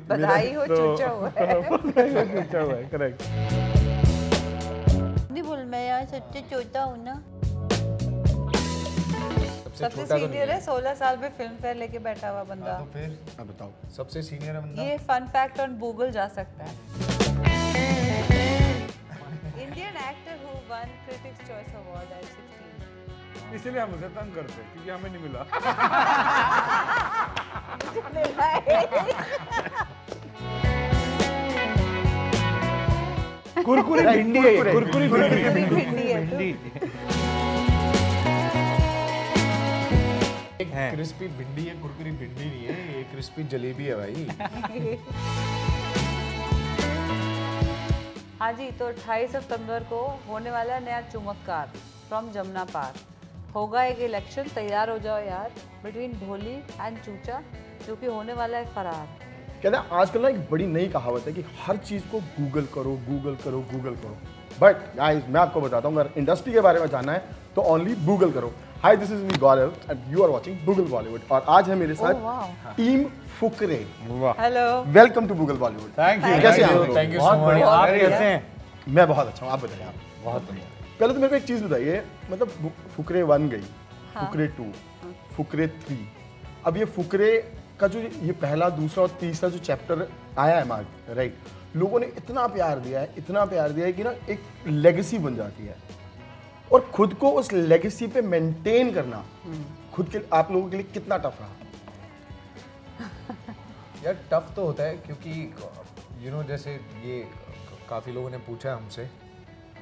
बधाई हो, चूचा हुआ है। चूचा हुआ है, करेक्ट। नहीं बोल, मैं यार सच्चे चोता हूँ ना। सबसे सीनियर है, 16 साल में फिल्म फेयर लेके बैठा हुआ बंदा। तो फिर अब बताओ, सबसे सीनियर है बंदा। ये फन फैक्ट ऑन गूगल जा सकता है। Indian actor who one critics choice award eight 16। इसीलिए हम उसे तंग करते हैं क्योंकि हमें नहीं मिला। कुरकुरी भिंडी है, कुरकुरी भिंडी है। क्रिस्पी भिंडी है, कुरकुरी भिंडी नहीं है, ये क्रिस्पी जलेबी है भाई। हाँ जी, तो 28 सितंबर को होने वाला नया चुमककार फ्रॉम जमुना पार होगा एक इलेक्शन। तैयार हो जाओ यार, बिटवीन भोली एंड चूचा, जो कि होने वाला है फरार। कहते हैं आजकल ना एक बड़ी नई कहावत है कि हर चीज़ को गूगल करो, गूगल करो, गूगल करो। बट गाइस, मैं आपको बताता हूँ, अगर इंडस्ट्री के बारे में जानना है तो ओनली गूगल करो। Hi, this is me Gaurav and you are watching Google Bollywood. और आज है मेरे साथ team Fukrey. Hello, welcome to Google Bollywood. Thank you. कैसे हैं आप? Thank you so much. आप कैसे हैं? मैं बहुत अच्छा हूँ, आप बताइए। आप बहुत बढ़िया। पहले तो मेरे को एक चीज़ बताइए, मतलब फुकरे 1 गई, फुकरे 2, फुकरे 3, अब ये फुकरे का जो ये पहला, दूसरा और तीसरा जो चैप्टर आया है मार्ग, राइट, लोगों ने इतना प्यार दिया है, इतना प्यार दिया है कि ना एक लेगेसी बन जाती है। और खुद को उस लेगेसी पे मेंटेन करना खुद के आप लोगों के लिए कितना टफ रहा? यार टफ तो होता है क्योंकि जैसे ये काफ़ी लोगों ने पूछा है हमसे,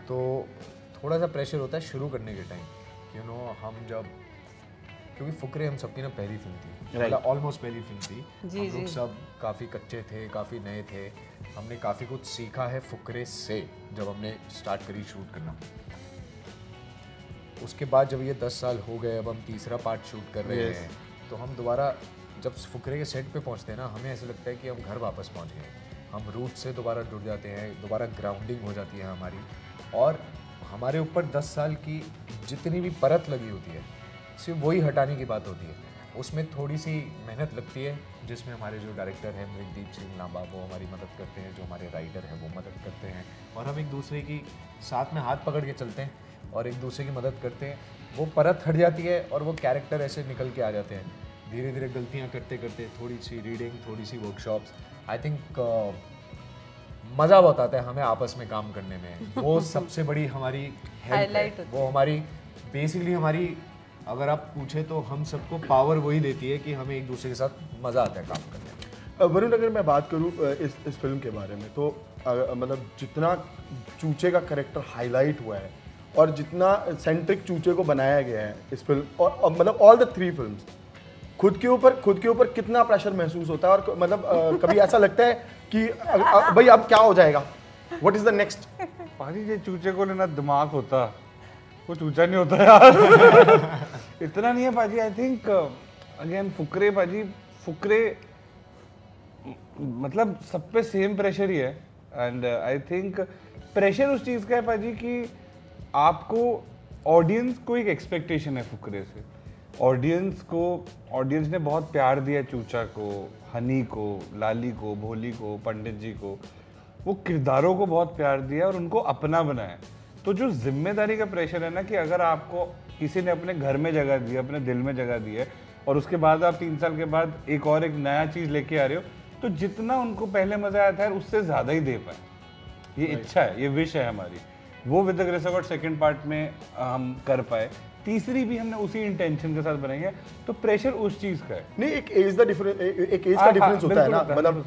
तो थोड़ा सा प्रेशर होता है शुरू करने के टाइम। हम जब, क्योंकि फुकरे हम सबकी ना पहली फिल्म थी, मतलब ऑलमोस्ट पहली फिल्म थी। हम लोग सब काफ़ी कच्चे थे, काफ़ी नए थे। हमने काफ़ी कुछ सीखा है फुकरे से जब हमने स्टार्ट करी शूट करना। उसके बाद जब ये 10 साल हो गए, अब हम तीसरा पार्ट शूट कर रहे हैं, तो हम दोबारा जब फुकरे के सेट पे पहुंचते हैं ना, हमें ऐसा लगता है कि हम घर वापस पहुंच गए। हम रूट से दोबारा जुड़ जाते हैं, दोबारा ग्राउंडिंग हो जाती है हमारी, और हमारे ऊपर 10 साल की जितनी भी परत लगी होती है, सिर्फ वही हटाने की बात होती है। उसमें थोड़ी सी मेहनत लगती है, जिसमें हमारे जो डायरेक्टर हैं मृगदीप सिंह लांबा, वो हमारी मदद करते हैं, जो हमारे राइटर हैं वो मदद करते हैं, और हम एक दूसरे की साथ में हाथ पकड़ के चलते हैं और एक दूसरे की मदद करते हैं। वो परत हट जाती है और वो कैरेक्टर ऐसे निकल के आ जाते हैं धीरे धीरे, गलतियाँ करते करते, थोड़ी सी रीडिंग, थोड़ी सी वर्कशॉप्स। आई थिंक मज़ा बहुत आता है हमें आपस में काम करने में। वो सबसे बड़ी हमारी हेल्प है, वो हमारी बेसिकली हमारी, अगर आप पूछे तो हम सबको पावर वही देती है कि हमें एक दूसरे के साथ मज़ा आता है काम करने में। वरुण, अगर मैं बात करूँ इस फिल्म के बारे में, तो मतलब जितना चूचे का कैरेक्टर हाईलाइट हुआ है और जितना सेंट्रिक चूचे को बनाया गया है इस फिल्म, और मतलब ऑल द 3 फिल्म्स, खुद के ऊपर कितना प्रेशर महसूस होता है? और मतलब कभी ऐसा लगता है कि भाई अब क्या हो जाएगा, व्हाट इज द नेक्स्ट? पाजी, ये चूचे को लेना दिमाग होता, वो चूचा नहीं होता यार। इतना नहीं है पाजी। आई थिंक अगेन फुकरे पाजी, फुकरे मतलब सब पे सेम प्रेशर ही है। एंड आई थिंक प्रेशर उस चीज़ का है पाजी कि आपको, ऑडियंस को एक एक्सपेक्टेशन है फुकरे से। ऑडियंस ने बहुत प्यार दिया चूचा को, हनी को, लाली को, भोली को, पंडित जी को। वो किरदारों को बहुत प्यार दिया और उनको अपना बनाया। तो जो जिम्मेदारी का प्रेशर है ना, कि अगर आपको किसी ने अपने घर में जगह दी है, अपने दिल में जगह दी है, और उसके बाद आप 3 साल के बाद एक नया चीज़ लेके आ रहे हो, तो जितना उनको पहले मज़ा आया था उससे ज़्यादा ही दे पाए। ये इच्छा है, ये विश है हमारी। वो with the grace of God second part में हम कर पाए, तीसरी भी हमने उसी इंटेंशन के साथ बनाई है। तो प्रेशर उस चीज़ का है। नहीं, एक एज का डिफरेंस होता है ना, मतलब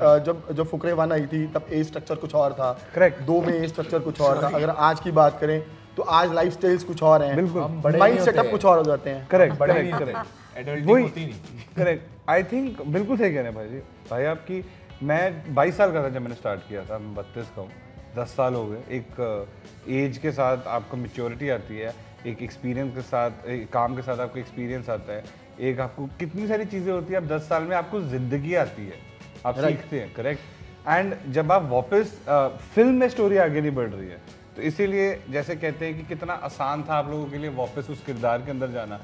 जब फुकरे 1 आई थी तब एज स्ट्रक्चर कुछ और था, करेक्ट। 2 में एज स्ट्रक्चर कुछ और था। अगर आज की बात करें तो आज लाइफ स्टाइल्स कुछ और हैं, बिल्कुल, माइंड सेटअप कुछ और हो जाते हैं। करेक्ट, होती नहीं। करेक्ट। आई थिंक बिल्कुल सही कह रहे हैं भाई आपकी। मैं 22 साल का था जब मैंने स्टार्ट किया था, मैं 32 का हूँ। 10 साल हो गए। एक एज के साथ आपको मैच्योरिटी आती है, एक एक्सपीरियंस के साथ, एक काम के साथ आपको एक्सपीरियंस आता है, एक आपको कितनी सारी चीज़ें होती है। अब 10 साल में आपको ज़िंदगी आती है, आप सीखते हैं। करेक्ट। एंड जब आप वापस फिल्म में स्टोरी आगे नहीं बढ़ रही है, तो इसीलिए जैसे कहते हैं कि कितना आसान था आप लोगों के लिए वापस उस किरदार के अंदर जाना।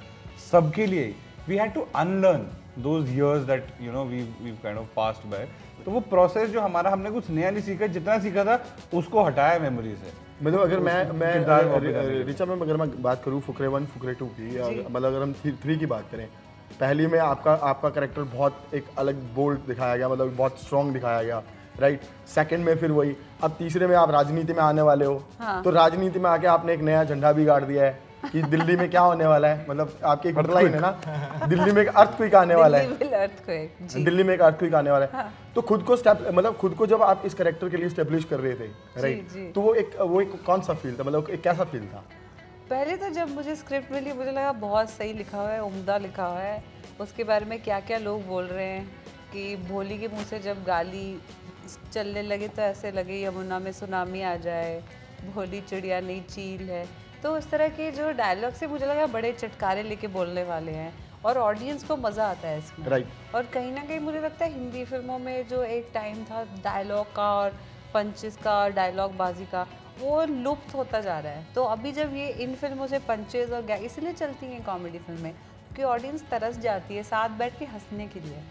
सबके लिए we had to unlearn those years that you know we've kind of passed by. तो वो प्रोसेस जो हमारा, हमने कुछ नया नहीं सीखा, जितना सीखा था उसको हटाया मेमोरी से। मतलब अगर मैं किरदार वापस आने के रिचा मैम, अगर मैं बात करूँ फुकरे 1 फुकरे 2 की, मतलब अगर हम 3 की बात करें, पहली में आपका कैरेक्टर बहुत एक अलग बोल्ड दिखाया गया, मतलब बहुत स्ट्रॉन्ग दिखाया गया, राइट। सेकंड में फिर वही, अब तीसरे में आप राजनीति में आने वाले हो, हाँ। तो राजनीति में आके आपने एक नया झंडा भी गाड़ दिया है कि दिल्ली में क्या होने वाला है, मतलब आपकी एक लाइन है ना, दिल्ली में एक अर्थक्वेक आने वाला है, दिल्ली में एक अर्थक्वेक आने वाला है। तो खुद को मतलब खुद को जब आप इस कैरेक्टर के लिए स्टेब्लिश कर रहे थे, राइट, तो वो एक कौन सा फील था, मतलब एक कैसा फील था? पहले तो जब मुझे स्क्रिप्ट मिली मुझे लगा बहुत सही लिखा हुआ है, उम्दा लिखा हुआ है, उसके बारे में क्या क्या लोग बोल रहे हैं कि भोली के मुंह से जब गाली चलने लगे तो ऐसे लगे यमुना में सुनामी आ जाए, भोली चिड़िया नई चील है। तो उस तरह के जो डायलॉग से मुझे लगा बड़े चटकारे लेके बोलने वाले हैं और ऑडियंस को मज़ा आता है इसमें, राइट। और कहीं ना कहीं मुझे लगता है हिंदी फिल्मों में जो एक टाइम था डायलॉग का और पंचेस का और डायलॉग बाजी का, वो लुप्त होता जा रहा है। तो अभी जब ये इन फिल्मों से पंचेस और इसलिए चलती हैं कॉमेडी फिल्में कि ऑडियंस तरस जाती है साथ बैठ के हंसने के लिए।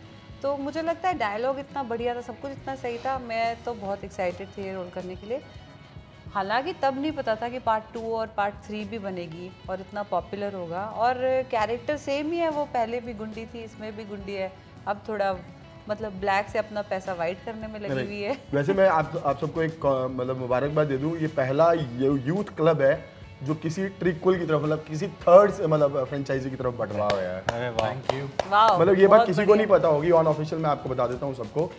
तो मुझे लगता है डायलॉग इतना बढ़िया था, सब कुछ इतना सही था, मैं तो बहुत एक्साइटेड थी ये रोल करने के लिए। हालांकि तब नहीं पता था कि पार्ट 2 और पार्ट 3 भी बनेगी और इतना पॉपुलर होगा, और कैरेक्टर सेम ही है, वो पहले भी गुंडी थी, इसमें भी गुंडी है, अब थोड़ा मतलब ब्लैक से अपना पैसा वाइट करने में लगी हुई है। वैसे मैं आप सबको एक मतलब मुबारकबाद दे दूं, ये पहला यूथ क्लब है जो किसी ट्रिक्वल की तरफ, मतलब किसी थर्ड मतलब फ्रेंचाइजी की तरफ बढ़ रहा है यार। अरे वाह, थैंक यू। मतलब ये बात किसी को नहीं पता होगी, ऑन ऑफिशियल मैं आपको बता देता हूँ सबको।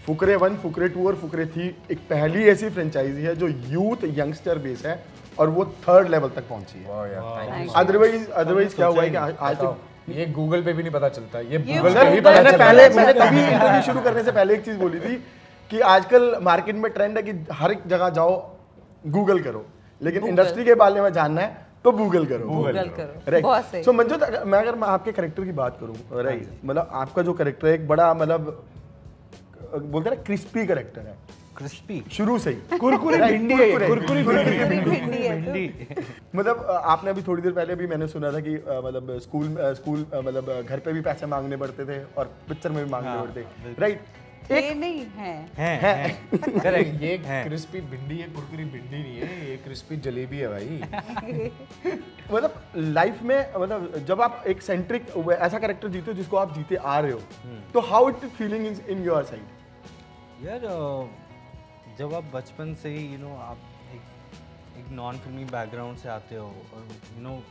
फुकरे 1, फुकरे 2 और फुकरे 3 एक पहली ऐसी फ्रेंचाइजी है जो यूथ यंगस्टर बेस है और वो 3rd लेवल तक पहुंची है। वाह यार, थैंक यू। अदरवाइज क्या हुआ है कि आज तक ये गूगल पे भी नहीं पता चलता, ये ये गूगल सर, पे ही पता मैंने चलता। मैंने तभी इंटरव्यू शुरू करने से पहले एक चीज बोली थी कि आजकल मार्केट में ट्रेंड है कि हर एक जगह जाओ गूगल करो, लेकिन इंडस्ट्री के बारे में जानना है तो गूगल करो। गूगल करो, राइट। बहुत सही। सो मंजूत, अगर मैं आपके कैरेक्टर की बात करूं, राइट, मतलब आपका जो कैरेक्टर है एक बड़ा, मतलब बोलते हैं ना, क्रिस्पी कैरेक्टर है, क्रिस्पी, शुरू से ही कुरकुरे भिंडी है, कुरकुरी भिंडी है तो। भिंडी। मतलब आपने अभी थोड़ी देर पहले भी मैंने सुना था कि मतलब स्कूल मतलब घर पे भी पैसे मांगने पड़ते थे और पिक्चर में भी मांगने पड़ते, राइट। ये नहीं है, करेक्ट। ये क्रिस्पी भिंडी है, कुरकुरी भिंडी नहीं है, ये क्रिस्पी जलेबी है भाई। मतलब लाइफ में, मतलब जब आप एक सेंट्रिक ऐसा कैरेक्टर जीते हो जिसको आप जीते आ रहे हो, तो how it feeling in your side? यार जब आप बचपन से ही आप एक नॉन फिल्मी बैकग्राउंड से आते हो और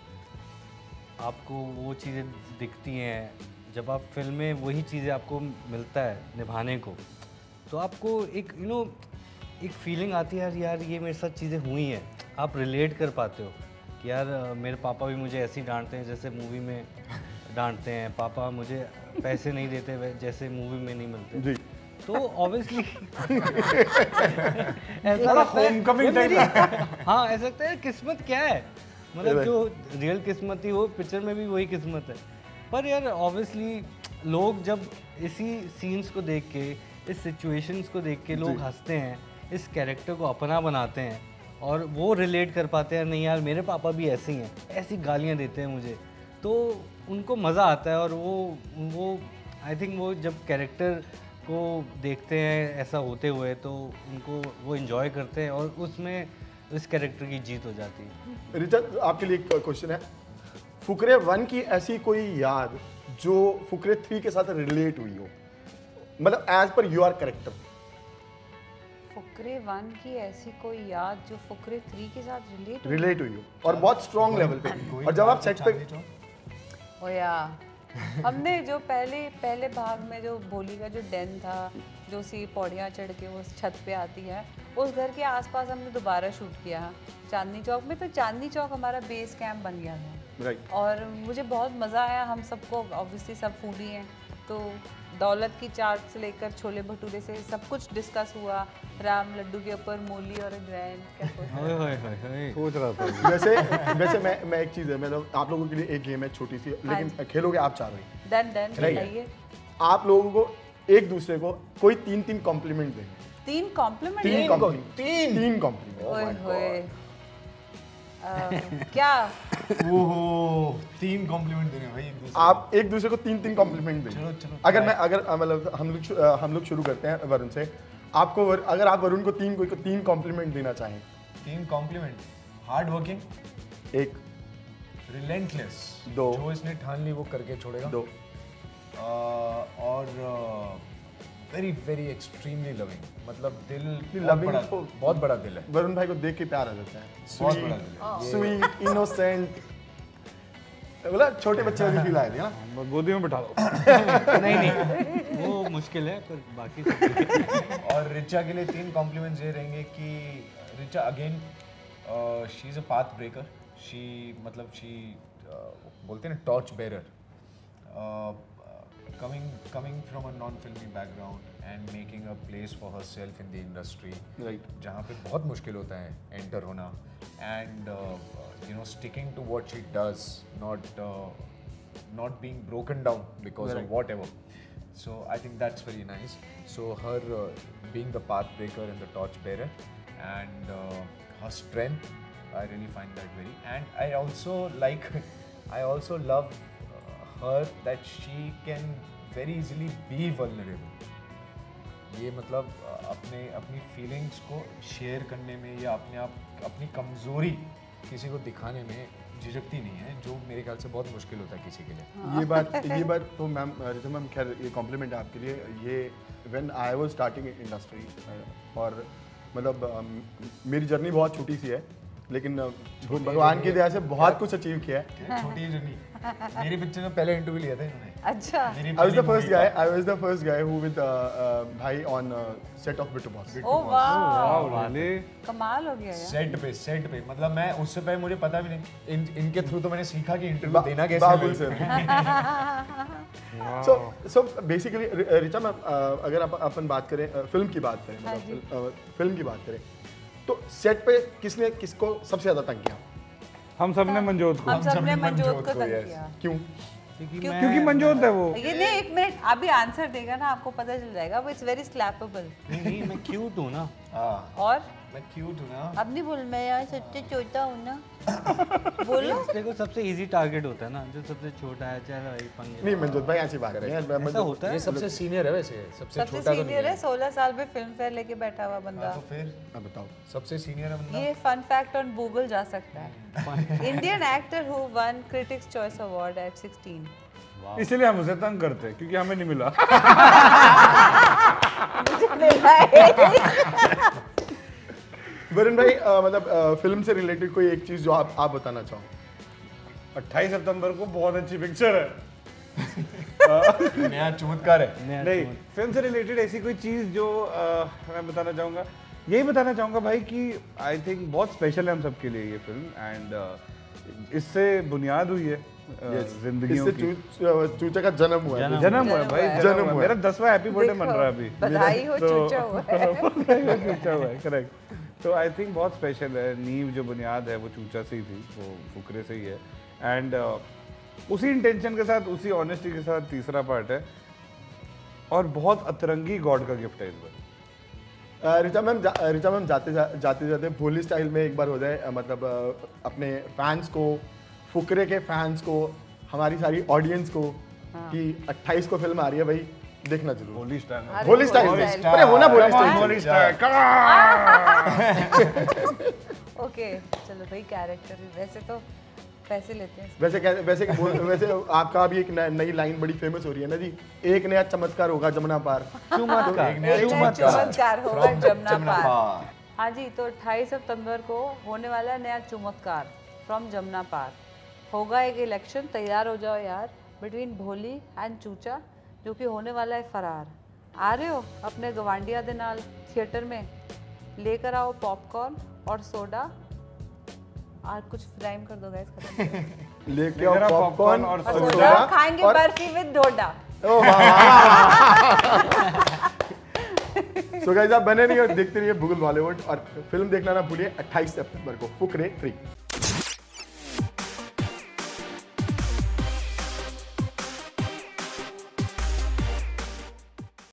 आपको वो चीज़ें दिखती हैं, जब आप फिल्म में वही चीज़ें आपको मिलता है निभाने को, तो आपको एक एक फीलिंग आती है यार ये मेरे साथ चीज़ें हुई हैं, आप रिलेट कर पाते हो कि यार मेरे पापा भी मुझे ऐसे ही डांटते हैं जैसे मूवी में डांटते हैं, पापा मुझे पैसे नहीं देते जैसे मूवी में नहीं मिलते जी। तो ऑब्वियसली थोड़ा होमकमिंग टाइप। हाँ, ऐसा लगता है किस्मत क्या है, मतलब जो रियल किस्मत थी वो पिक्चर में भी वही किस्मत है। पर यार ऑब्वियसली लोग जब इसी सीन्स को देख के, इस सिचुएशंस को देख के लोग हंसते हैं, इस कैरेक्टर को अपना बनाते हैं और वो रिलेट कर पाते हैं, नहीं यार मेरे पापा भी ऐसे ही हैं, ऐसी गालियाँ देते हैं मुझे, तो उनको मज़ा आता है। और वो आई थिंक वो जब कैरेक्टर को देखते हैं ऐसा होते हुए तो उनको वो एंजॉय करते हैं और उसमें इस कैरेक्टर की जीत हो जाती है। रिचा, आपके लिए एक क्वेश्चन है, फुकरे 1 की ऐसी कोई याद जो फुकरे 3 के साथ रिलेट हुई हो, मतलब as per your character? Fukrey 1 की ऐसी कोई याद जो फुकरे 3 के साथ रिलेट हुई हो और बहुत स्ट्रॉन्ग लेवल पे, और जब आप सेट पे ओ या हमने जो पहले भाग में जो भोली का जो डेन था, जो सी पौड़ियाँ चढ़ के वो छत पे आती है, उस घर के आसपास हमने दोबारा शूट किया चांदनी चौक में। तो चांदनी चौक हमारा बेस कैंप बन गया था, राइट। और मुझे बहुत मज़ा आया। हम सबको ऑब्वियसली सब फूडी हैं, तो दौलत की चाट से लेकर छोले भटूरे से सब कुछ डिस्कस हुआ। राम लड्डू के ऊपर मूली और ग्रैंड क्या सोच रहा था। वैसे मैं एक चीज़ है, मतलब आप लोगों के लिए एक गेम है छोटी सी, लेकिन खेलोगे आप चारों ही। डन बताइए। आप लोगों को एक दूसरे को कोई 3 कॉम्प्लीमेंट देंगे। 3 कॉम्प्लीमेंट? 3 कॉम्प्लीमेंट। ओए होए क्या ओहो 3 कॉम्प्लीमेंट देने भाई एक दूसरे आप एक दूसरे को 3 कॉम्प्लीमेंट दें। चलो, अगर मतलब हम लोग शुरू करते हैं वरुण से। आपको अगर आप वरुण को 3 कॉम्प्लीमेंट देना चाहें। 3 कॉम्प्लीमेंट। हार्ड वर्किंग 1, रिलेंटलेस 2, जो इसने ठान ली वो करके छोड़ेगा 2, और वेरी वेरी एक्सट्रीमली लविंग, मतलब दिल loving बहुत बड़ा दिल है, वरुण भाई को देख के प्यार आ जाता है। बहुत बड़ा दिल है। स्वीट, इनोसेंट, बोला छोटे बच्चे वाली फील आती है ना। गोदी में बिठा लो। नहीं वो मुश्किल है, पर बाकी सब और रिचा के लिए 3 कॉम्प्लीमेंट्स ये रहेंगे कि Richa again she is a path breaker. She मतलब शी बोलते हैं ना torch bearer, coming from a non-filmy background and making a place for herself in the industry, Right. जहाँ पे बहुत मुश्किल होता है एंटर होना, and sticking to what she does, not being broken down because Right. of whatever. So I think that's very nice. So her being the path breaker and the torch bearer, and her strength, I really find that very. And I also love her that she can very easily be vulnerable. ये मतलब अपनी feelings को share करने में या अपनी कमज़ोरी किसी को दिखाने में झिझकती नहीं है, जो मेरे ख्याल से बहुत मुश्किल होता है किसी के लिए। ये बात तो मैम रिचा मैम, खैर ये कॉम्प्लीमेंट है आपके लिए। ये when I was starting industry, और मतलब मेरी जर्नी बहुत छोटी सी है, लेकिन भगवान की दया से बहुत कुछ अचीव किया है। छोटी जर्नी। मेरी पिक्चर में पहले इंटरव्यू लिया था इन्होंने। अच्छा। मेरी I was the पहली first guy. I was the first guy who with भाई on set of Bittu Boss. ओ वाह, really? कमाल हो गया यार। सेट पे मतलब मैं उससे पहले मुझे पता भी नहीं, इनके थ्रू तो मैंने सीखा कि इंटरव्यू देना कैसे बाबुल है। Sir. So basically Richa ma'am, अगर अपन बात करें फिल्म की बात करें, मतलब फिल्म की बात करें, तो सेट पे किसने किसको सबसे ज्यादा तंग किया? हम सब ने मंजोत को। हम सबने मंजोत को तंग yes. किया। क्यों? क्योंकि मंजोत है वो। ये नहीं, एक मिनट, अभी आंसर देगा ना, आपको पता चल जाएगा। वो इट्स वेरी स्लैपेबल। नहीं मैं क्यूट हूँ ना। और मैं क्यूट हूँ ना। अब नहीं बोल, मैं यार सच्चे छोटा हूँ ना। बोलो। देखो सबसे इजी टारगेट होता है ना, जो सबसे छोटा है, चलो ये पंगे। नहीं मंजोत भाई ऐसी बात नहीं है। ऐसा होता है। ये सबसे सीनियर है वैसे, सबसे सबसे छोटा तो नहीं सीनियर है, है। 16 साल में फिल्म फेयर लेके बैठा हुआ बंदा। तो फिर अब बताओ। सबसे सीनियर है बंदा। ये फन फैक्ट ऑन गूगल जा सकता है। Indian actor who one critics choice award eight 16। इसलिए हम उसे तंग करते हैं, क्योंकि हमें नहीं मिला। वरुण भाई, मतलब फिल्म से रिलेटेड कोई एक चीज जो आप बताना चाहो। 28 सितंबर को बहुत अच्छी पिक्चर है। नया चमत्कार है। नहीं, फिल्म से रिलेटेड ऐसी कोई चीज जो मैं बताना चाहूँगा, यही बताना चाहूँगा भाई कि आई थिंक बहुत स्पेशल है हम सबके लिए ये फिल्म, एंड इससे बुनियाद हुई है जिंदगियों इससे की। चूचा का जन्म हुआ है। जन्म हुआ है भाई, जन्म हुआ है। मेरा 10वां हैप्पी बर्थडे मन रहा है अभी। बधाई हो, चूचा हुआ है। चूचा हुआ है, करेक्ट। तो आई थिंक बहुत स्पेशल है। नींव जो बुनियाद है वो चूचा से ही थी, वो फुकरे से ही है, एंड उसी इंटेंशन के साथ, उसी ऑनेस्टी के साथ तीसरा पार्ट है, और बहुत अतरंगी गॉड का गिफ्ट है इस बार। रिचा मैम जाते जाते भोली स्टाइल में एक बार हो जाए, मतलब अपने फैंस को, फुकरे के फैंस को, हमारी सारी ऑडियंस को, कि 28 को फिल्म आ रही है भाई, देखना जरूर। होली स्टाइल, अरे भोली स्टाइल, भोली अरे होना भोली स्टाइल। होली स्टाइल। ओके चलो भाई, कैरेक्टर वैसे तो पैसे लेते हैं। वैसे आपका अभी एक नई लाइन बड़ी फेमस हो रही है ना जी, एक नया चमत्कार होगा जमुना पार। एक नया चमत्कार होगा from जमुना जमुना पार। पार। हाँ जी, तो 28 सितंबर को होने वाला है नया चमत्कार फ्रॉम जमुना पार। होगा एक इलेक्शन, तैयार हो जाओ यार, बिटवीन भोली एंड चूचा, जो कि होने वाला है फरार। आ रहे हो अपने गवांडिया दे नाल थिएटर में, लेकर आओ पॉपकॉर्न और सोडा। और कुछ राइम कर दो गाइस, खत्म। लेके आओ पॉपकॉर्न और सोडा, खाएंगे barfi with Doda. So guys, आप बने रहिए और देखते रहिए भूगल बॉलीवुड, और फिल्म देखना ना भूलिए 28 सितंबर को फुकरे 3।